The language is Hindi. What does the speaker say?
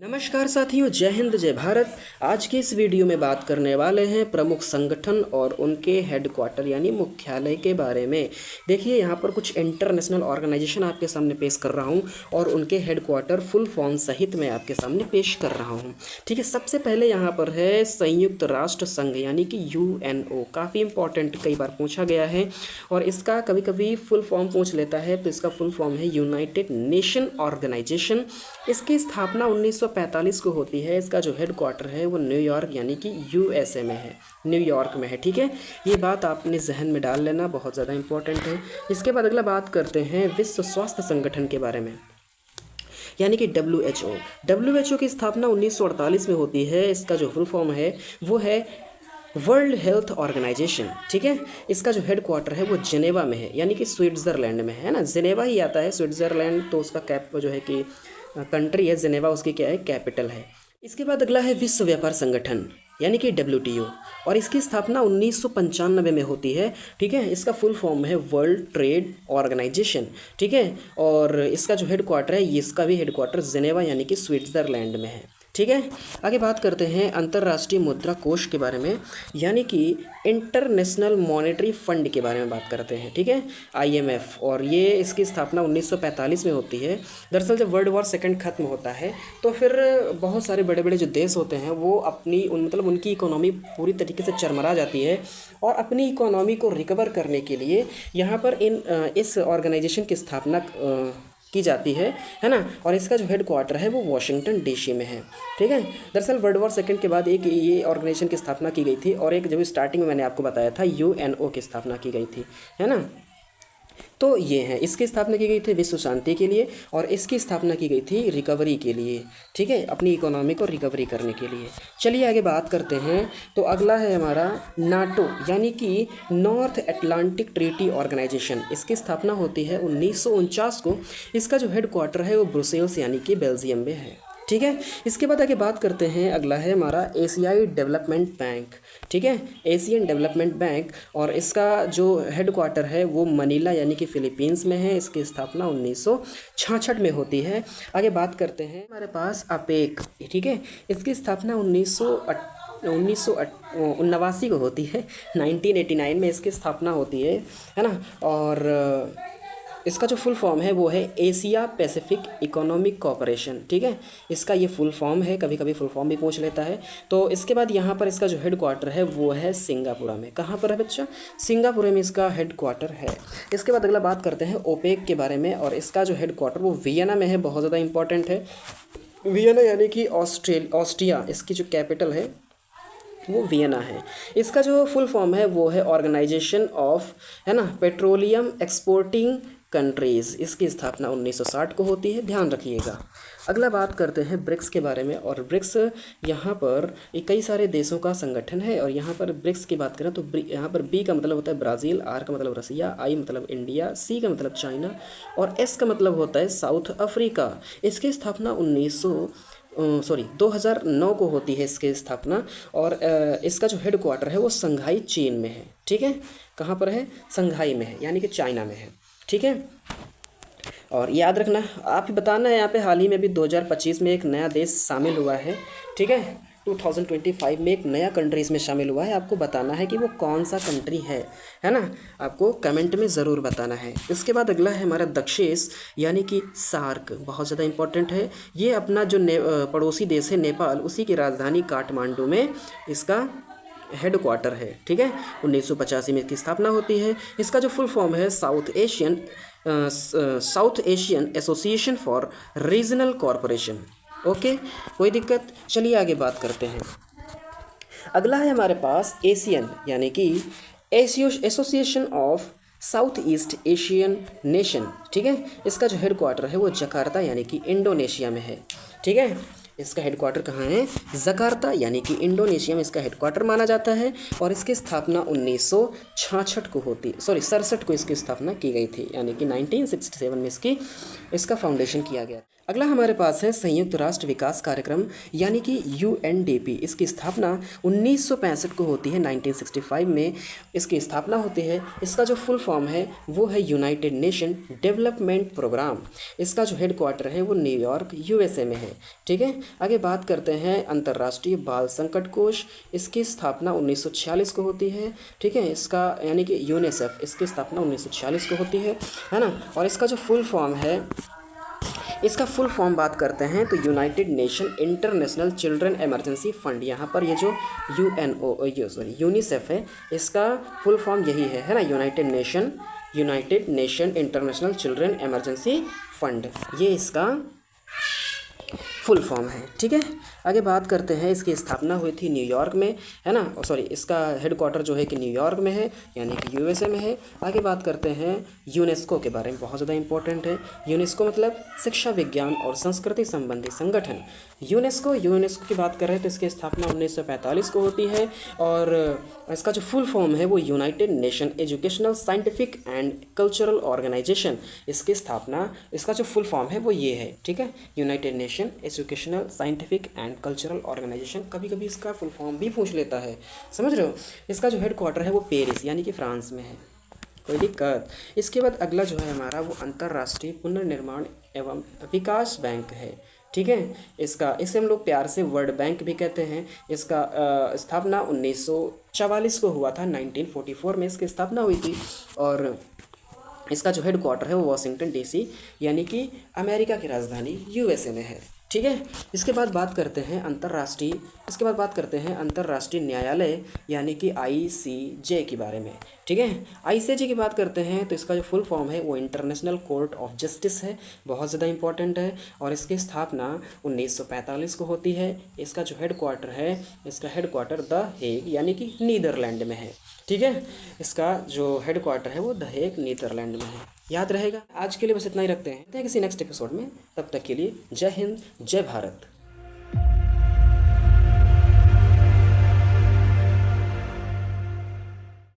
नमस्कार साथियों, जय हिंद जय भारत। आज की इस वीडियो में बात करने वाले हैं प्रमुख संगठन और उनके हेडक्वार्टर यानी मुख्यालय के बारे में। देखिए यहाँ पर कुछ इंटरनेशनल ऑर्गेनाइजेशन आपके सामने पेश कर रहा हूँ और उनके हेडक्वार्टर फुल फॉर्म सहित मैं आपके सामने पेश कर रहा हूँ। ठीक है, सबसे पहले यहाँ पर है संयुक्त राष्ट्र संघ यानी कि UNO। काफ़ी इंपॉर्टेंट, कई बार पूछा गया है और इसका कभी कभी फुल फॉर्म पूछ लेता है, तो इसका फुल फॉर्म है यूनाइटेड नेशन ऑर्गेनाइजेशन। इसकी स्थापना 1945 को होती है। इसका जो हेडक्वार्टर है वो न्यूयॉर्क यानी कि USA में है, न्यूयॉर्क में है। ठीक है, ये बात आपने जहन में डाल लेना, बहुत ज़्यादा इंपॉर्टेंट है। इसके बाद अगला बात करते हैं विश्व स्वास्थ्य संगठन के बारे में यानी कि WHO की स्थापना 1948 में होती है। इसका जो फुल फॉर्म है वो है वर्ल्ड हेल्थ ऑर्गेनाइजेशन। ठीक है, इसका जो हेडक्वार्टर है वो जेनेवा में है यानी कि स्विट्ज़रलैंड में है ना, जेनेवा ही आता है। स्विट्ज़रलैंड तो उसका कैप जो है कि कंट्री है, जेनेवा उसकी क्या है, कैपिटल है। इसके बाद अगला है विश्व व्यापार संगठन यानी कि WTO और इसकी स्थापना 1995 में होती है। ठीक है, इसका फुल फॉर्म है वर्ल्ड ट्रेड ऑर्गेनाइजेशन। ठीक है, और इसका जो हेडक्वार्टर है, इसका भी हेडक्वार्टर जेनेवा यानी कि स्विट्ज़रलैंड में है। ठीक है, आगे बात करते हैं अंतर्राष्ट्रीय मुद्रा कोष के बारे में यानी कि इंटरनेशनल मॉनेटरी फंड के बारे में बात करते हैं। ठीक है, IMF, और ये इसकी स्थापना 1945 में होती है। दरअसल जब वर्ल्ड वॉर सेकंड खत्म होता है तो फिर बहुत सारे बड़े बड़े जो देश होते हैं वो अपनी उनकी इकोनॉमी पूरी तरीके से चरमरा जाती है और अपनी इकोनॉमी को रिकवर करने के लिए यहाँ पर इस ऑर्गेनाइजेशन की स्थापना की जाती है ना। और इसका जो हेडक्वार्टर है वो वाशिंगटन DC में है। ठीक है, दरअसल वर्ल्ड वॉर सेकंड के बाद एक ये ऑर्गेनाइजेशन की स्थापना की गई थी और एक जब स्टार्टिंग में मैंने आपको बताया था UNO की स्थापना की गई थी, है ना। तो ये है, इसकी स्थापना की गई थी विश्व शांति के लिए और इसकी स्थापना की गई थी रिकवरी के लिए। ठीक है, अपनी इकोनॉमी को रिकवरी करने के लिए। चलिए आगे बात करते हैं। तो अगला है हमारा NATO यानी कि नॉर्थ अटलांटिक ट्रीटी ऑर्गेनाइजेशन। इसकी स्थापना होती है 1949 को। इसका जो हेडक्वार्टर है वो ब्रुसेल्स यानी कि बेल्जियम में है। ठीक है, इसके बाद आगे बात करते हैं। अगला है हमारा एशियाई डेवलपमेंट बैंक। ठीक है, एशियन डेवलपमेंट बैंक और इसका जो हेडक्वार्टर है वो मनीला यानी कि फिलीपींस में है। इसकी स्थापना 1966 में होती है। आगे बात करते हैं, हमारे पास APEC। ठीक है, इसकी स्थापना 1989 को होती है। 1989 में इसकी स्थापना होती है ना। और इसका जो फुल फॉर्म है वो है एशिया पैसिफिक इकोनॉमिक कॉरपोरेशन। ठीक है, इसका ये फुल फॉर्म है, कभी कभी फुल फॉर्म भी पूछ लेता है। तो इसके बाद यहाँ पर इसका जो हेडक्वार्टर है वो है सिंगापुर में। कहाँ पर है बच्चा? सिंगापुर में इसका हेडक्वार्टर है। इसके बाद अगला बात करते हैं OPEC के बारे में और इसका जो हेडक्वार्टर वो वियना में है। बहुत ज़्यादा इंपॉर्टेंट है। वियना यानी कि ऑस्ट्रिया, इसकी जो कैपिटल है वो वियना है। इसका जो फुल फॉर्म है वो है ऑर्गेनाइजेशन ऑफ, है ना, पेट्रोलियम एक्सपोर्टिंग कंट्रीज़। इसकी स्थापना 1960 को होती है, ध्यान रखिएगा। अगला बात करते हैं ब्रिक्स के बारे में और ब्रिक्स यहाँ पर कई सारे देशों का संगठन है। और यहाँ पर ब्रिक्स की बात करें तो यहाँ पर B का मतलब होता है ब्राज़ील, R का मतलब रसिया, I मतलब इंडिया, C का मतलब चाइना और S का मतलब होता है साउथ अफ्रीका। इसकी स्थापना 2009 को होती है इसकी स्थापना। और इसका जो हेडक्वार्टर है वो शंघाई चीन में है। ठीक है, कहाँ पर है? शंघाई में है यानी कि चाइना में है। ठीक है, और याद रखना, आप ही बताना है यहाँ पे हाल ही में भी 2025 में एक नया देश शामिल हुआ है। ठीक है, 2025 में एक नया कंट्री इसमें शामिल हुआ है। आपको बताना है कि वो कौन सा कंट्री है ना, आपको कमेंट में ज़रूर बताना है। इसके बाद अगला है हमारा दक्षेश यानी कि सार्क। बहुत ज़्यादा इंपॉर्टेंट है। ये अपना जो पड़ोसी देश है नेपाल, उसी की राजधानी काठमांडू में इसका हेडक्वार्टर है। ठीक है, 1985 में इसकी स्थापना होती है। इसका जो फुल फॉर्म है south Asian association for regional corporation. Okay, कोई दिक्कत? चलिए आगे बात करते हैं। अगला है हमारे पास एशियन यानी कि association of south east Asian nation. ठीक है, इसका जो हेडक्वार्टर है वो जकार्ता यानी कि इंडोनेशिया में है। ठीक है, इसका हेडक्वार्टर कहाँ है? जकार्ता यानी कि इंडोनेशिया में इसका हेडक्वार्टर माना जाता है। और इसकी स्थापना 1966 को होती, 67 को इसकी स्थापना की गई थी यानी कि 1967 में इसका फाउंडेशन किया गया। अगला हमारे पास है संयुक्त राष्ट्र विकास कार्यक्रम यानी कि यूएनडीपी। इसकी स्थापना 1965 को होती है, 1965 में इसकी स्थापना होती है। इसका जो फुल फॉर्म है वो है यूनाइटेड नेशन डेवलपमेंट प्रोग्राम। इसका जो हेडक्वार्टर है वो न्यूयॉर्क यूएसए में है। ठीक है, आगे बात करते हैं अंतर्राष्ट्रीय बाल संकट कोष। इसकी स्थापना 1946 को होती है। ठीक है, इसका यानी कि यूनिसेफ, इसकी स्थापना 1946 को होती है ना। और इसका जो फुल फॉर्म है, इसका फुल फॉर्म बात करते हैं तो United nation international children emergency fund. यहाँ पर ये जो यूनिसेफ है, इसका फुल फॉर्म यही है ना, United nation international children emergency fund, ये इसका फुल फॉर्म है। ठीक है, आगे बात करते हैं, इसकी स्थापना हुई थी न्यूयॉर्क में, है ना, सॉरी, इसका हेडक्वार्टर जो है कि न्यूयॉर्क में है यानी कि यूएसए में है। आगे बात करते हैं यूनेस्को के बारे में, बहुत ज़्यादा इंपॉर्टेंट है। यूनेस्को मतलब शिक्षा, विज्ञान और संस्कृति संबंधी संगठन। यूनेस्को की बात कर रहे हैं तो इसकी स्थापना 1945 को होती है और इसका जो फुल फॉर्म है वो United Nation Educational Scientific and Cultural Organization. इसकी स्थापना, इसका जो फुल फॉर्म है वो ये है। ठीक है, United Nation Educational Scientific and Cultural Organization. कभी कभी इसका फुल फॉर्म भी पूछ लेता है, समझ रहे हो। इसका जो हेडक्वार्टर है वो पेरिस यानी कि फ्रांस में है, कोई दिक्कत। इसके बाद अगला जो है हमारा वो अंतर्राष्ट्रीय पुनर्निर्माण एवं विकास बैंक है। ठीक है, इसे हम लोग प्यार से वर्ल्ड बैंक भी कहते हैं। इसका स्थापना 1944 को हुआ था, 1944 में इसकी स्थापना हुई थी। और इसका जो हेडक्वार्टर है वो वाशिंगटन डीसी यानी कि अमेरिका की राजधानी यूएसए में है। ठीक है, इसके बाद बात करते हैं अंतर्राष्ट्रीय न्यायालय यानी कि आईसीजे के बारे में। ठीक है, आईसीजे की बात करते हैं तो इसका जो फुल फॉर्म है वो इंटरनेशनल कोर्ट ऑफ जस्टिस है, बहुत ज़्यादा इंपॉर्टेंट है। और इसकी स्थापना 1945 को होती है। इसका जो हेडक्वार्टर है, इसका हेडक्वार्टर द हेग यानी कि नीदरलैंड में है। ठीक है, इसका जो हेडक्वार्टर है वो द हेग नीदरलैंड में है, याद रहेगा। आज के लिए बस इतना ही रखते हैं किसी नेक्स्ट एपिसोड में, तब तक के लिए जय हिंद, जय भारत।